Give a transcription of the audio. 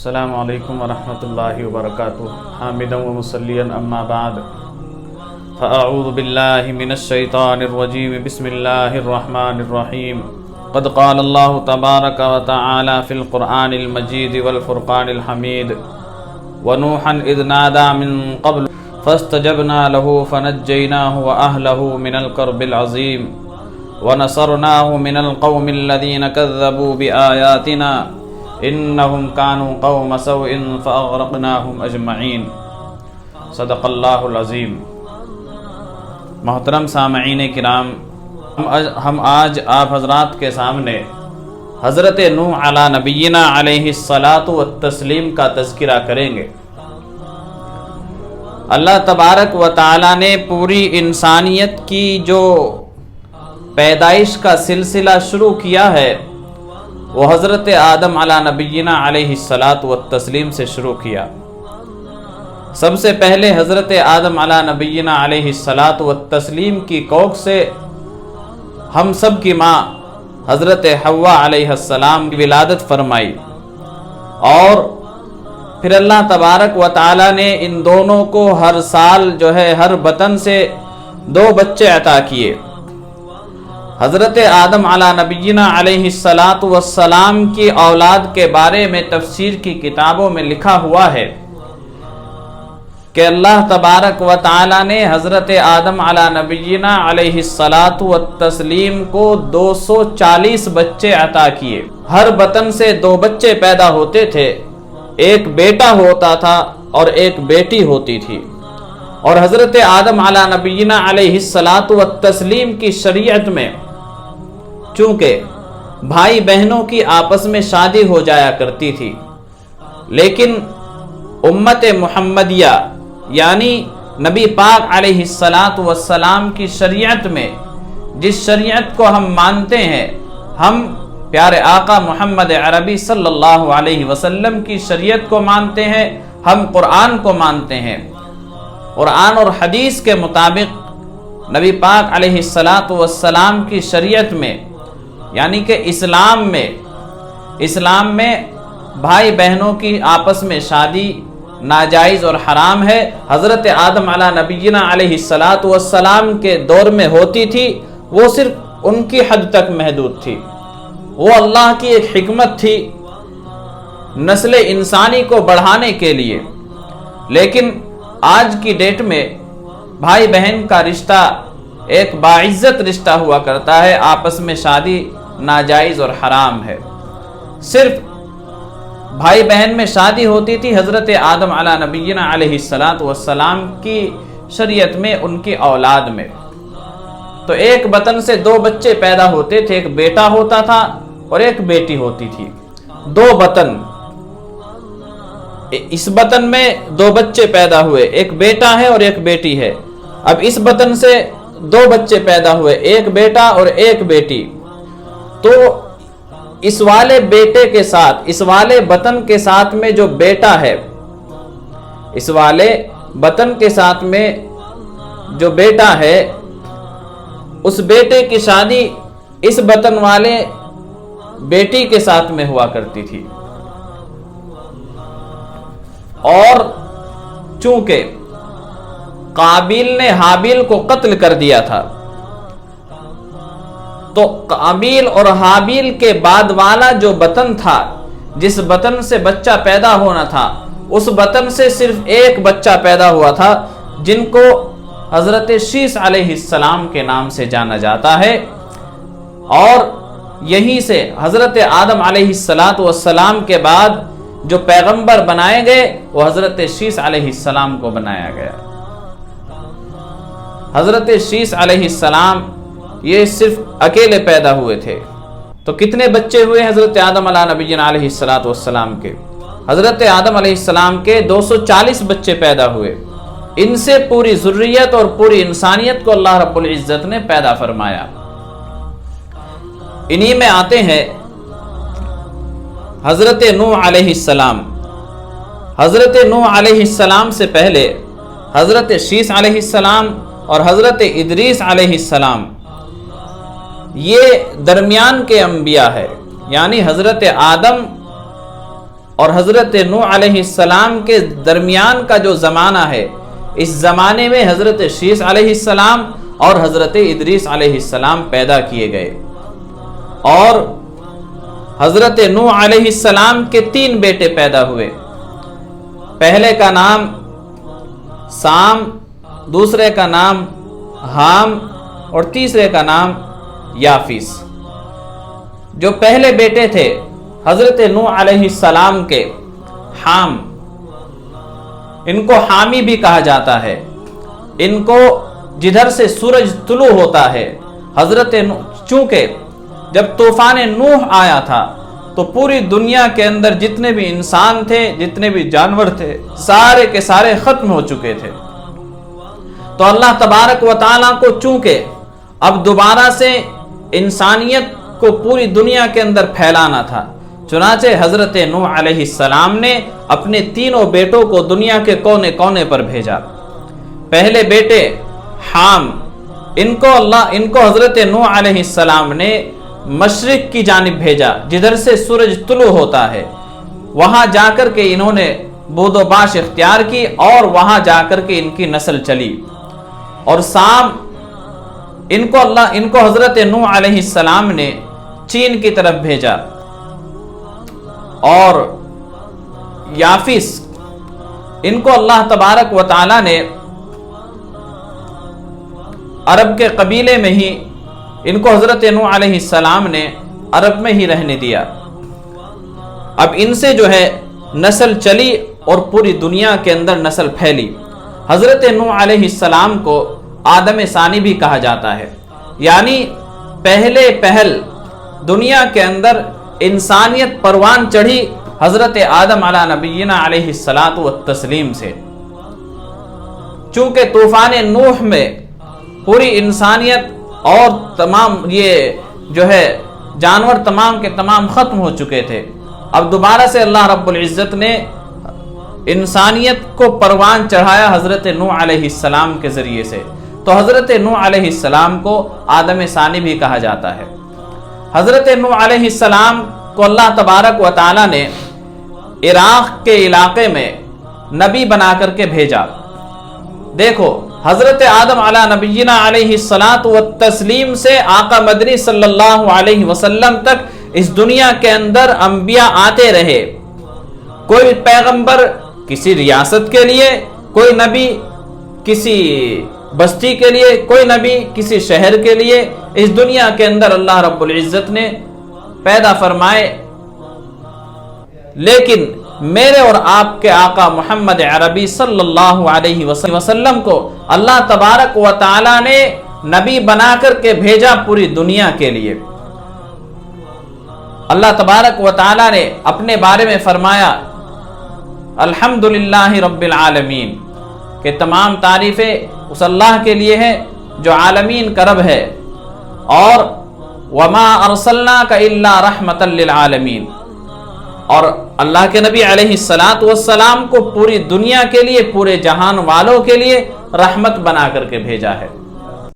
السلام علیکم ورحمۃ اللہ وبرکاتہ حامدا و مصلیا اما بعد فاعوذ باللہ من الشیطان الرجیم بسم اللہ الرحمن الرحیم قد قال اللہ تبارک و تعالی فی القرآن المجید والفرقان الحمید ونوحا اذ نادى من قبل فاستجبنا له فنجیناہ واہلہ من الکرب العظیم ونصرناہ من القوم الذین کذبوا بآیاتنا انہم کانوا قوم سوء فاغرقناہم اجمعین صدق اللہ العظیم۔ محترم سامعین کرام، ہم آج آپ حضرات کے سامنے حضرت نوح علی نبینا علیہ الصلاۃ والتسلیم کا تذکرہ کریں گے۔ اللہ تبارک و تعالی نے پوری انسانیت کی جو پیدائش کا سلسلہ شروع کیا ہے وہ حضرت آدم علی نبینا علیہ الصلاۃ والتسلیم سے شروع کیا۔ سب سے پہلے حضرت آدم علی نبینا علیہ الصلاۃ والتسلیم کی کوکھ سے ہم سب کی ماں حضرت حوا علیہ السلام کی ولادت فرمائی، اور پھر اللہ تبارک و تعالی نے ان دونوں کو ہر سال ہر بطن سے 2 بچے عطا کیے۔ حضرت آدم علی نبینا علیہ الصلاۃ والسلام کی اولاد کے بارے میں تفسیر کی کتابوں میں لکھا ہوا ہے کہ اللہ تبارک و تعالی نے حضرت آدم علی نبینا علیہ الصلاۃ والتسلیم کو 240 بچے عطا کیے۔ ہر بطن سے 2 بچے پیدا ہوتے تھے، ایک بیٹا ہوتا تھا اور ایک بیٹی ہوتی تھی۔ اور حضرت آدم علی نبینا علیہ الصلاۃ والتسلیم کی شریعت میں چونکہ بھائی بہنوں کی آپس میں شادی ہو جایا کرتی تھی، لیکن امت محمدیہ یعنی نبی پاک علیہ الصلاۃ والسلام کی شریعت میں جس شریعت کو ہم مانتے ہیں، ہم پیارے آقا محمد عربی صلی اللہ علیہ وسلم کی شریعت کو مانتے ہیں، ہم قرآن کو مانتے ہیں۔ قرآن اور حدیث کے مطابق نبی پاک علیہ الصلاۃ والسلام کی شریعت میں یعنی کہ اسلام میں بھائی بہنوں کی آپس میں شادی ناجائز اور حرام ہے۔ حضرت آدم علی نبینا علیہ الصلاۃ والسلام کے دور میں ہوتی تھی، وہ صرف ان کی حد تک محدود تھی، وہ اللہ کی ایک حکمت تھی نسل انسانی کو بڑھانے کے لیے۔ لیکن آج کی ڈیٹ میں بھائی بہن کا رشتہ ایک باعزت رشتہ ہوا کرتا ہے، آپس میں شادی ناجائز اور حرام ہے۔ صرف بھائی بہن میں شادی ہوتی تھی حضرت آدم علی نبینا علیہ الصلاۃ والسلام کی شریعت میں، ان کی اولاد میں۔ تو ایک بطن سے 2 بچے پیدا ہوتے تھے، ایک بیٹا ہوتا تھا اور ایک بیٹی ہوتی تھی۔ 2 بطن، اس بطن میں 2 بچے پیدا ہوئے، ایک بیٹا ہے اور ایک بیٹی ہے۔ اب اس بطن سے 2 بچے پیدا ہوئے، ایک بیٹا اور ایک بیٹی۔ تو اس والے بیٹے کے ساتھ، اس والے بطن کے ساتھ میں جو بیٹا ہے، اس والے بطن کے ساتھ میں جو بیٹا ہے، اس بیٹے کی شادی اس بطن والے بیٹی کے ساتھ میں ہوا کرتی تھی۔ اور چونکہ قابیل نے حابیل کو قتل کر دیا تھا، تو قابیل اور حابیل کے بعد والا جو بطن تھا، جس بطن سے بچہ پیدا ہونا تھا، اس بطن سے صرف ایک بچہ پیدا ہوا تھا جن کو حضرت شیث علیہ السلام کے نام سے جانا جاتا ہے، اور یہیں سے حضرت آدم علیہ الصلاۃ والسلام کے بعد جو پیغمبر بنائے گئے وہ حضرت شیث علیہ السلام کو بنایا گیا۔ حضرت شیث علیہ السلام یہ صرف اکیلے پیدا ہوئے تھے، تو کتنے بچے ہوئے حضرت آدم علی نبینا علیہ الصلاۃ والسلام کے؟ حضرت آدم علیہ السلام کے 240 بچے پیدا ہوئے۔ ان سے پوری ذریت اور پوری انسانیت کو اللہ رب العزت نے پیدا فرمایا۔ انہی میں آتے ہیں حضرت نوح علیہ السلام۔ حضرت نوح علیہ السلام سے پہلے حضرت شیث علیہ السلام اور حضرت ادریس علیہ السلام، یہ درمیان کے انبیاء ہے، یعنی حضرت آدم اور حضرت نوح علیہ السلام کے درمیان کا جو زمانہ ہے، اس زمانے میں حضرت شیث علیہ السلام اور حضرت ادریس علیہ السلام پیدا کیے گئے، اور حضرت نوح علیہ السلام کے 3 بیٹے پیدا ہوئے۔ پہلے کا نام سام، دوسرے کا نام حام اور تیسرے کا نام یافیس۔ جو پہلے بیٹے تھے حضرت نوح علیہ السلام کے، حام، ان کو حامی بھی کہا جاتا ہے، ان کو جدھر سے سورج طلوع ہوتا ہے، حضرت نوح، چونکہ جب طوفان نوح آیا تھا تو پوری دنیا کے اندر جتنے بھی انسان تھے، جتنے بھی جانور تھے، سارے کے سارے ختم ہو چکے تھے۔ تو اللہ تبارک و تعالیٰ کو چونکہ اب دوبارہ سے انسانیت کو پوری دنیا کے اندر پھیلانا تھا، چنانچہ حضرت نوح علیہ السلام نے اپنے 3 بیٹوں کو دنیا کے کونے کونے پر بھیجا۔ پہلے بیٹے حام، ان کو حضرت نوح علیہ السلام نے مشرق کی جانب بھیجا، جدھر سے سورج طلوع ہوتا ہے، وہاں جا کر کے انہوں نے بود و باش اختیار کی اور وہاں جا کر کے ان کی نسل چلی۔ اور سام، ان کو حضرت نوح علیہ السلام نے چین کی طرف بھیجا، اور یافیس، ان کو اللہ تبارک و تعالی نے عرب کے قبیلے میں ہی، ان کو حضرت نوح علیہ السلام نے عرب میں ہی رہنے دیا۔ اب ان سے جو ہے نسل چلی اور پوری دنیا کے اندر نسل پھیلی۔ حضرت نوح علیہ السلام کو آدم ثانی بھی کہا جاتا ہے، یعنی پہل دنیا کے اندر انسانیت پروان چڑھی حضرت آدم علی نبینا علیہ الصلاۃ والتسلیم سے۔ چونکہ طوفان نوح میں پوری انسانیت اور تمام یہ جو ہے جانور تمام کے تمام ختم ہو چکے تھے، اب دوبارہ سے اللہ رب العزت نے انسانیت کو پروان چڑھایا حضرت نوح علیہ السلام کے ذریعے سے، تو حضرت نوح علیہ السلام کو آدم ثانی بھی کہا جاتا ہے۔ حضرت نوح علیہ السلام کو اللہ تبارک و تعالی نے عراق کے علاقے میں نبی بنا کر کے بھیجا۔ دیکھو، حضرت آدم علی نبینا علیہ الصلاۃ والتسلیم سے آقا مدنی صلی اللہ علیہ وسلم تک اس دنیا کے اندر انبیاء آتے رہے، کوئی پیغمبر کسی ریاست کے لیے، کوئی نبی کسی بستی کے لیے، کوئی نبی کسی شہر کے لیے، اس دنیا کے اندر اللہ رب العزت نے پیدا فرمائے، لیکن میرے اور آپ کے آقا محمد عربی صلی اللہ علیہ وسلم کو اللہ تبارک و تعالی نے نبی بنا کر کے بھیجا پوری دنیا کے لیے۔ اللہ تبارک و تعالی نے اپنے بارے میں فرمایا، الحمدللہ رب العالمین، کہ تمام تعریفیں اس اللہ کے لیے ہے جو عالمین کا رب ہے، اور وما ارسلناک الا رحمتا للعالمین، اور اللہ کے نبی علیہ الصلاۃ والسلام کو پوری دنیا کے لیے، پورے جہان والوں کے لیے رحمت بنا کر کے بھیجا ہے۔